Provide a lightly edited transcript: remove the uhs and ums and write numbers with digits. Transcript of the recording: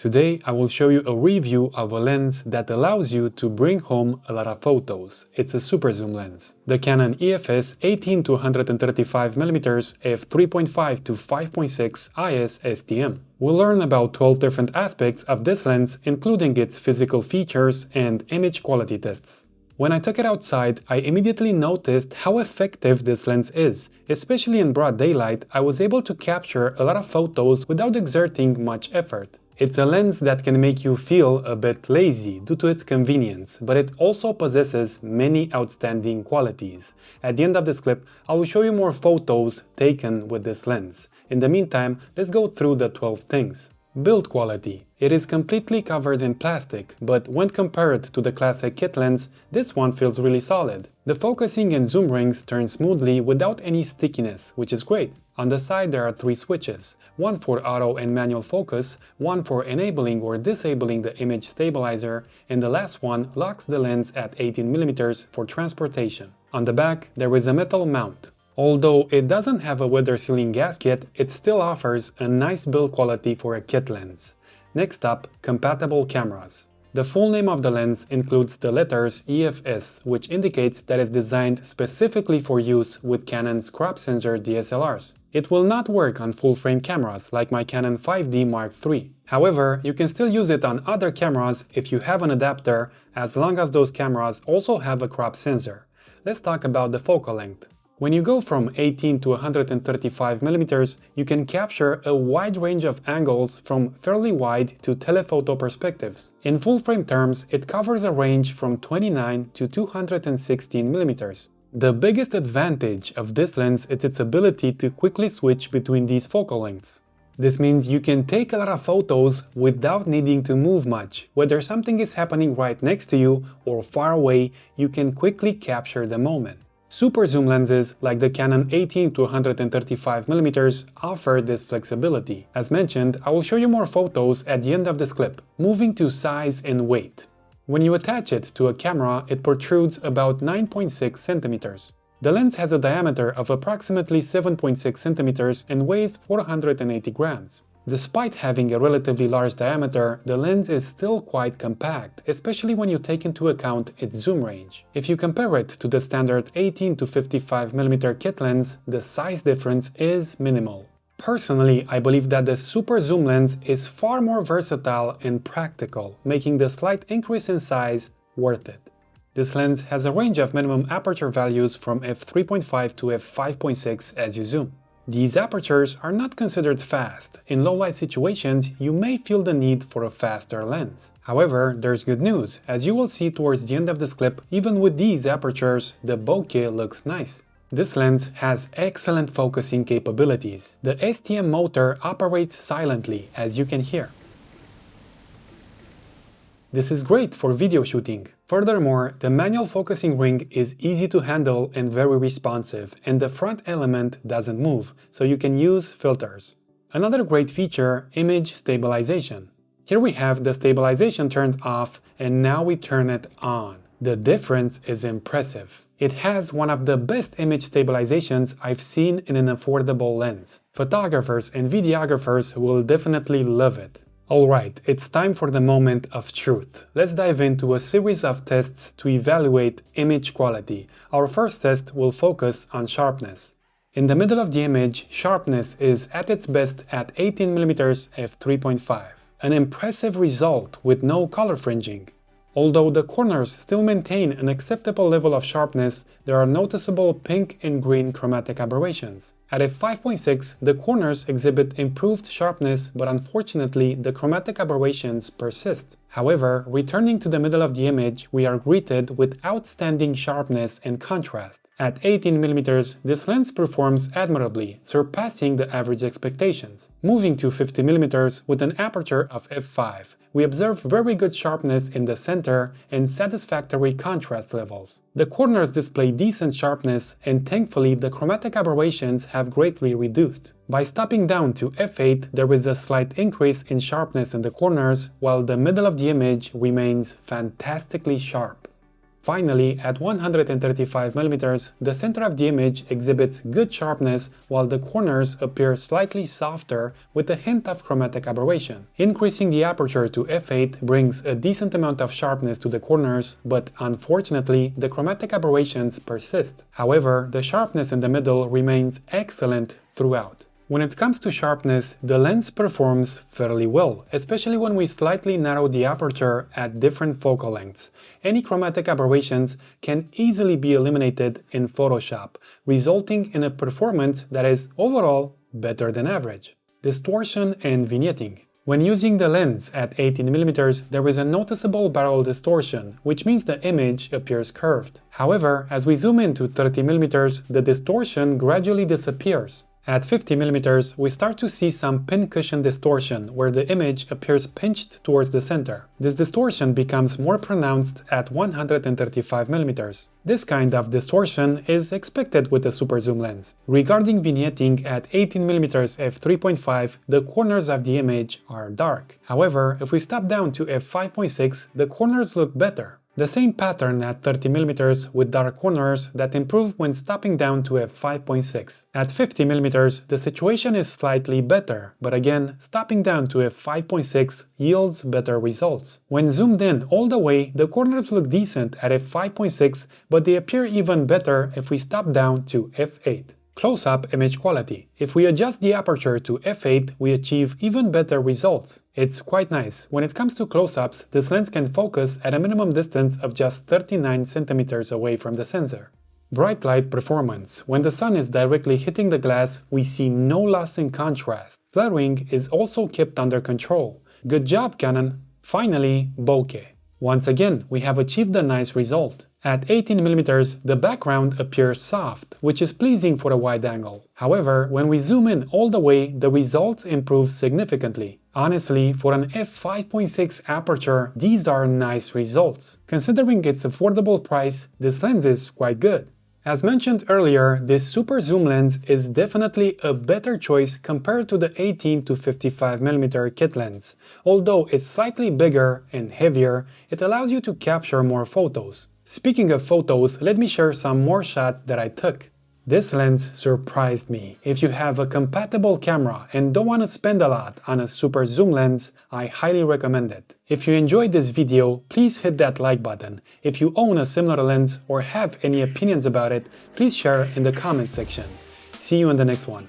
Today I will show you a review of a lens that allows you to bring home a lot of photos. It's a Superzoom lens. The Canon EF-S 18-135mm f3.5 to 5.6 IS STM. We'll learn about 12 different aspects of this lens, including its physical features and image quality tests. When I took it outside, I immediately noticed how effective this lens is. Especially in broad daylight, I was able to capture a lot of photos without exerting much effort. It's a lens that can make you feel a bit lazy due to its convenience, but it also possesses many outstanding qualities. At the end of this clip, I will show you more photos taken with this lens. In the meantime, let's go through the 12 things. Build quality. It is completely covered in plastic, but when compared to the classic kit lens, this one feels really solid. The focusing and zoom rings turn smoothly without any stickiness, which is great. On the side there are 3 switches, one for auto and manual focus, one for enabling or disabling the image stabilizer, and the last one locks the lens at 18mm for transportation. On the back there is a metal mount. Although it doesn't have a weather sealing gasket, it still offers a nice build quality for a kit lens. Next up, compatible cameras. The full name of the lens includes the letters EF-S, which indicates that it's designed specifically for use with Canon's crop sensor DSLRs. It will not work on full-frame cameras like my Canon 5D Mark III. However, you can still use it on other cameras if you have an adapter, as long as those cameras also have a crop sensor. Let's talk about the focal length. When you go from 18 to 135mm, you can capture a wide range of angles from fairly wide to telephoto perspectives. In full-frame terms, it covers a range from 29 to 216mm. The biggest advantage of this lens is its ability to quickly switch between these focal lengths. This means you can take a lot of photos without needing to move much. Whether something is happening right next to you or far away, you can quickly capture the moment. Superzoom lenses like the Canon 18-135mm offer this flexibility. As mentioned, I will show you more photos at the end of this clip. Moving to size and weight. When you attach it to a camera, it protrudes about 9.6 centimeters. The lens has a diameter of approximately 7.6 centimeters and weighs 480 grams. Despite having a relatively large diameter, the lens is still quite compact, especially when you take into account its zoom range. If you compare it to the standard 18 to 55mm kit lens, the size difference is minimal. Personally, I believe that the Superzoom lens is far more versatile and practical, making the slight increase in size worth it. This lens has a range of minimum aperture values from f3.5 to f5.6 as you zoom. These apertures are not considered fast. In low-light situations, you may feel the need for a faster lens. However, there's good news. As you will see towards the end of this clip, even with these apertures, the bokeh looks nice. This lens has excellent focusing capabilities. The STM motor operates silently, as you can hear. This is great for video shooting. Furthermore, the manual focusing ring is easy to handle and very responsive, and the front element doesn't move, so you can use filters. Another great feature, image stabilization. Here we have the stabilization turned off, and now we turn it on. The difference is impressive. It has one of the best image stabilizations I've seen in an affordable lens. Photographers and videographers will definitely love it. Alright, it's time for the moment of truth. Let's dive into a series of tests to evaluate image quality. Our first test will focus on sharpness. In the middle of the image, sharpness is at its best at 18mm f3.5. An impressive result with no color fringing. Although the corners still maintain an acceptable level of sharpness, there are noticeable pink and green chromatic aberrations. At f5.6, the corners exhibit improved sharpness, but unfortunately the chromatic aberrations persist. However, returning to the middle of the image, we are greeted with outstanding sharpness and contrast. At 18mm, this lens performs admirably, surpassing the average expectations. Moving to 50mm with an aperture of f5, we observe very good sharpness in the center and satisfactory contrast levels. The corners display decent sharpness, and thankfully the chromatic aberrations have greatly reduced. By stopping down to f8, there is a slight increase in sharpness in the corners, while the middle of the image remains fantastically sharp. Finally, at 135mm, the center of the image exhibits good sharpness while the corners appear slightly softer with a hint of chromatic aberration. Increasing the aperture to f8 brings a decent amount of sharpness to the corners, but unfortunately, the chromatic aberrations persist. However, the sharpness in the middle remains excellent throughout. When it comes to sharpness, the lens performs fairly well, especially when we slightly narrow the aperture at different focal lengths. Any chromatic aberrations can easily be eliminated in Photoshop, resulting in a performance that is overall better than average. Distortion and Vignetting. When using the lens at 18mm, there is a noticeable barrel distortion, which means the image appears curved. However, as we zoom in to 30mm, the distortion gradually disappears. At 50mm, we start to see some pincushion distortion, where the image appears pinched towards the center. This distortion becomes more pronounced at 135mm. This kind of distortion is expected with a Superzoom lens. Regarding vignetting at 18mm f3.5, the corners of the image are dark. However, if we step down to f5.6, the corners look better. The same pattern at 30mm with dark corners that improve when stopping down to f5.6. At 50mm, the situation is slightly better, but again, stopping down to f5.6 yields better results. When zoomed in all the way, the corners look decent at f5.6, but they appear even better if we stop down to f8. Close-up image quality. If we adjust the aperture to f8, we achieve even better results. It's quite nice. When it comes to close-ups, this lens can focus at a minimum distance of just 39 centimeters away from the sensor. Bright light performance. When the sun is directly hitting the glass, we see no loss in contrast. Flaring is also kept under control. Good job, Canon! Finally, bokeh. Once again, we have achieved a nice result. At 18mm, the background appears soft, which is pleasing for a wide angle. However, when we zoom in all the way, the results improve significantly. Honestly, for an f5.6 aperture, these are nice results. Considering its affordable price, this lens is quite good. As mentioned earlier, this Superzoom lens is definitely a better choice compared to the 18-55mm kit lens. Although it's slightly bigger and heavier, it allows you to capture more photos. Speaking of photos, let me share some more shots that I took. This lens surprised me. If you have a compatible camera and don't want to spend a lot on a Superzoom lens, I highly recommend it. If you enjoyed this video, please hit that like button. If you own a similar lens or have any opinions about it, please share in the comment section. See you in the next one.